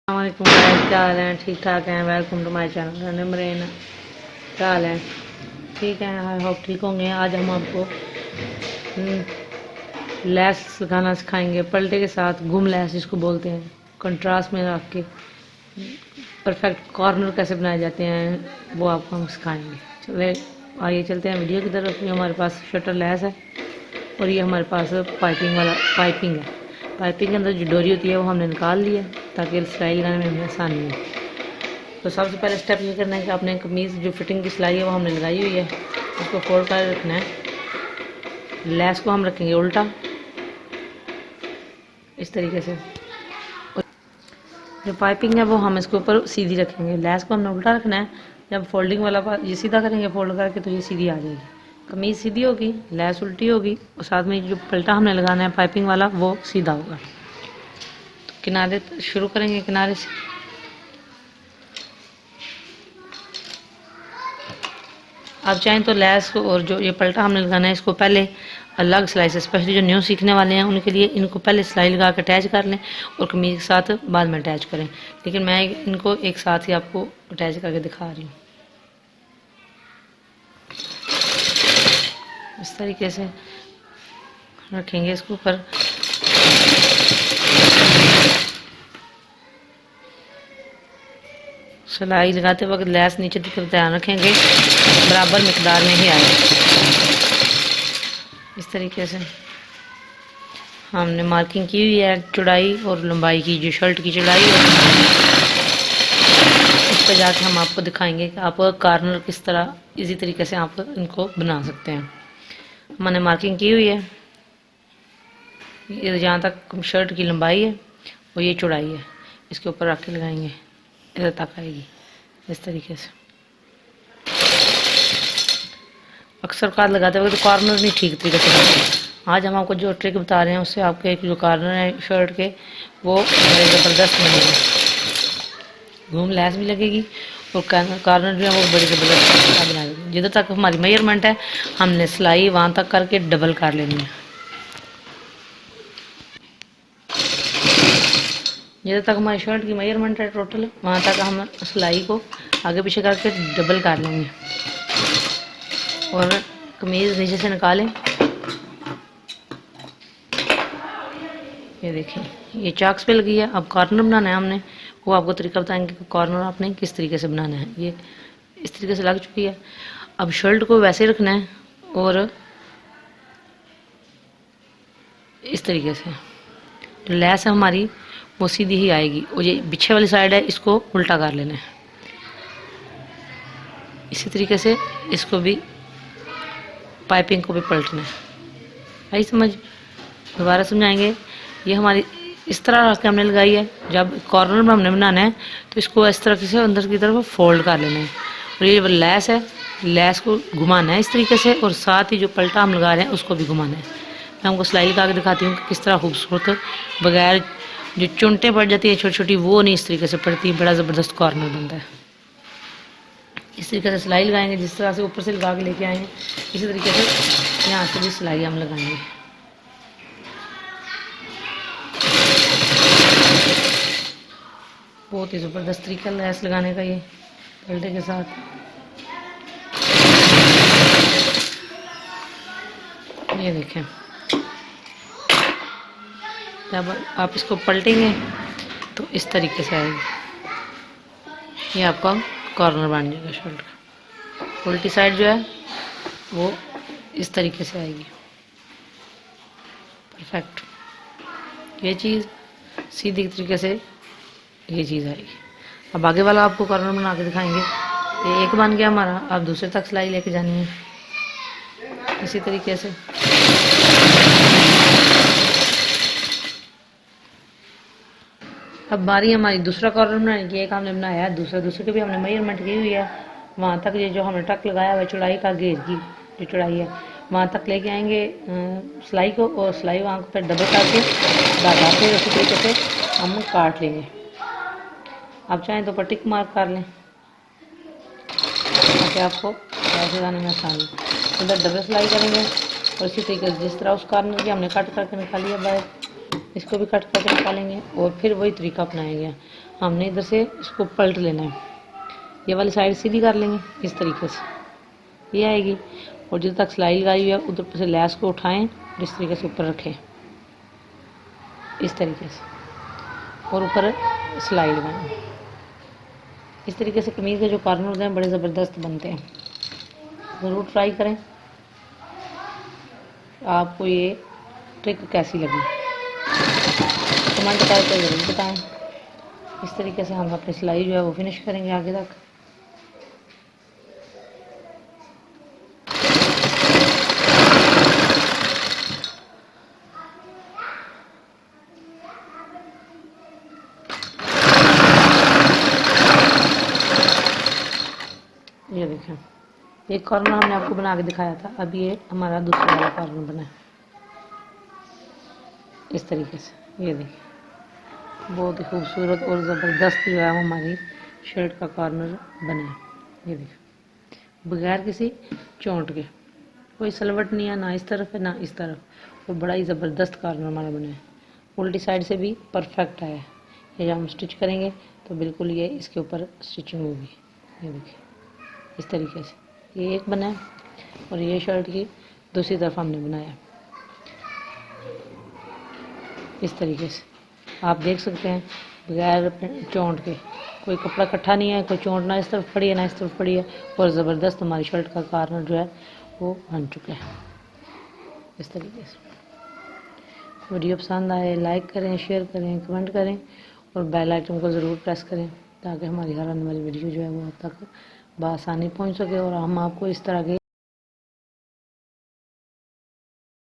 अस्सलामुअलैकुम गाइस, क्या हाल है? ठीक ठाक हैं। Welcome to my channel Namreen. क्या हाल है? ठीक है, आई होप ठीक होंगे। आज हम आपको लैस लगाना सिखाएंगे, पलटे के साथ गुम लैस जिसको बोलते हैं। कंट्रास्ट में रख के परफेक्ट कॉर्नर कैसे बनाए जाते हैं वो आपको हम सिखाएंगे। चले आइए चलते हैं वीडियो की तरफ। ये हमारे पास शटर लैस है और ये हमारे पास पाइपिंग है। पाइपिंग के अंदर जो डोरी होती है वो हमने निकाल लिया ताकि सिलाई लगाने में हमें आसानी हो। तो सबसे पहले स्टेप ये करना है कि आपने कमीज़ जो फिटिंग की सिलाई है वो हमने लगाई हुई है, उसको फोल्ड कर रखना है। लैस को हम रखेंगे उल्टा इस तरीके से। जो पाइपिंग है वो हम इसके ऊपर सीधी रखेंगे। लैस को हमने उल्टा रखना है। जब फोल्डिंग वाला पार्ट ये सीधा करेंगे फोल्ड करके तो ये सीधी आ जाएगी। कमीज़ सीधी होगी, लैस उल्टी होगी और साथ में जो पलटा हमने लगाना है पाइपिंग वाला वो सीधा होगा। तो किनारे शुरू करेंगे किनारे से। आप चाहें तो लैस और जो ये पलटा हमने लगाना है इसको पहले अलग सिलाई से, स्पेशली जो न्यू सीखने वाले हैं उनके लिए इनको पहले सिलाई लगा कर अटैच कर लें और कमीज के साथ बाद में अटैच करें। लेकिन मैं इनको एक साथ ही आपको अटैच करके दिखा रही हूँ। इस तरीके से रखेंगे इसके ऊपर। सिलाई लगाते वक्त लैस नीचे की तरफ ध्यान रखेंगे, बराबर मिकदार में ही आए। इस तरीके से हमने मार्किंग की हुई है चौड़ाई और लंबाई की, जो शर्ट की चौड़ाई है उस पर जाकर हम आपको दिखाएंगे कि आप कॉर्नर किस तरह इजी तरीके से आप इनको बना सकते हैं। हमने मार्किंग की हुई है, ये जहाँ तक शर्ट की लंबाई है वो ये चौड़ाई है, इसके ऊपर रख के लगाएंगे, इधर तक आएगी इस तरीके से। अक्सर कार्ड लगाते वक्त तो कॉर्नर नहीं ठीक तरीके से लगते। आज हम आपको जो ट्रिक बता रहे हैं उससे आपके एक जो कॉर्नर है शर्ट के वो बड़े ज़बरदस्त बनेंगे। घूम लैस भी लगेगी और कॉर्नर जो है वो बड़ी ज़बरदस्त बना देगी। जिधर तक हमारी मेजरमेंट है हमने सिलाई वहाँ तक करके डबल कर लेनी है। जिधर तक हमारी शर्ट की मेजरमेंट है टोटल वहाँ तक हम सिलाई को आगे पीछे करके डबल कर लेंगे और कमीज़ नीचे से निकालें। ये देखें ये चाक्स पे लगी है। अब कॉर्नर बनाना है हमने, वो आपको तरीका बताएंगे कि कॉर्नर आपने किस तरीके से बनाना है। ये इस तरीके से लग चुकी है। अब शर्ट को वैसे रखना है और इस तरीके से जो लैस है हमारी वो सीधी ही आएगी और ये पीछे वाली साइड है इसको उल्टा कर लेना है। इसी तरीके से इसको भी पाइपिंग को भी पलटना है। आई समझ? दोबारा समझाएंगे। ये हमारी इस तरह रख के हमने लगाई है। जब कॉर्नर में हमने बनाना है तो इसको इस तरह से अंदर की तरफ फोल्ड कर लेना है और ये लैस है, लैस को घुमाना है इस तरीके से और साथ ही जो पलटा हम लगा रहे हैं उसको भी घुमाना है। मैं हमको सिलाई लगा के दिखाती हूँ कि किस तरह खूबसूरत बगैर जो चुनटें पड़ जाती है छोटी छोटी वो नहीं इस तरीके से पड़ती, बड़ा ज़बरदस्त कॉर्नर बनता है। इस तरीके से सिलाई लगाएंगे, जिस तरह से ऊपर से लगा के लेके आएंगे इसी तरीके से यहाँ से भी सिलाई हम लगाएंगे। बहुत ही ज़बरदस्त तरीका लैस लगाने का ये पलटे के साथ। ये देखें जब आप इसको पलटेंगे तो इस तरीके से आएगी। ये आपका कॉर्नर बन जाएगा शर्ट का। उल्टी साइड जो है वो इस तरीके से आएगी परफेक्ट। ये चीज़ सीधी तरीके से ये चीज़ आएगी। अब आगे वाला आपको कॉर्नर बना के दिखाएंगे। ये एक बन गया हमारा, अब दूसरे तक सिलाई लेके जानी है इसी तरीके से। अब बारी हमारी दूसरा कॉर्नर बनाने की। एक हमने बनाया है, दूसरे की भी हमने मेजरमेंट की हुई है। वहाँ तक ये जो हमने टक लगाया हुआ है चौड़ाई का, गेज की जो चौड़ाई है वहाँ तक लेके आएंगे सिलाई को और सिलाई वहाँ पर डबल करके धागा से उसी तरीके से हम काट लेंगे। आप चाहें तो पट्टिक मार्क कर लें ताकि आपको ऐसे लगाने में आसानी। इधर डबल सिलाई करेंगे और इसी तरीके से जिस तरह उस कॉर्नर की हमने कट करके निकाली है बाहर इसको भी कट करके निकालेंगे और फिर वही तरीका अपनाएंगे। हमने इधर से इसको पलट लेना है, ये वाली साइड सीधी कर लेंगे इस तरीके से, ये आएगी। और जिधर तक सिलाई लगाई हुई है उधर से लैस को उठाएं और इस तरीके से ऊपर रखें, इस तरीके से, और ऊपर सिलाई लगाएं। इस तरीके से कमीज़ के जो कॉर्नर होते हैं बड़े ज़बरदस्त बनते हैं, ज़रूर ट्राई करें। आपको ये ट्रिक कैसी लगी कमेंट करके ज़रूर बताएं। इस तरीके से हम अपनी सिलाई जो है वो फिनिश करेंगे आगे तक। ये देखें, एक कॉर्नर हमने आपको बना के दिखाया था, अब ये हमारा दूसरा वाला कॉर्नर बना है इस तरीके से। ये देखिए बहुत ही खूबसूरत और ज़बरदस्त जो है हमारी शर्ट का कॉर्नर बना है। ये देखिए बगैर किसी चोंट के, कोई सलवट नहीं है, ना इस तरफ है ना इस तरफ, और बड़ा ही ज़बरदस्त कॉर्नर हमारा बना है। उल्टी साइड से भी परफेक्ट आया है। ये जब हम स्टिच करेंगे तो बिल्कुल ये इसके ऊपर स्टिचिंग होगी। ये देखिए इस तरीके से ये एक बना है, और ये शर्ट की दूसरी तरफ हमने बनाया इस तरीके से। आप देख सकते हैं बगैर चोंट के, कोई कपड़ा इकट्ठा नहीं है, कोई चोंट ना इस तरफ पड़ी है ना इस तरफ पड़ी है, और ज़बरदस्त हमारी शर्ट का कॉर्नर जो है वो बन चुका है इस तरीके से। वीडियो पसंद आए लाइक करें, शेयर करें, कमेंट करें, और बेल आइकन को ज़रूर प्रेस करें ताकि हमारी हर आने वाली वीडियो जो है वो आप तक बआसानी पहुंच सके और हम आपको इस तरह के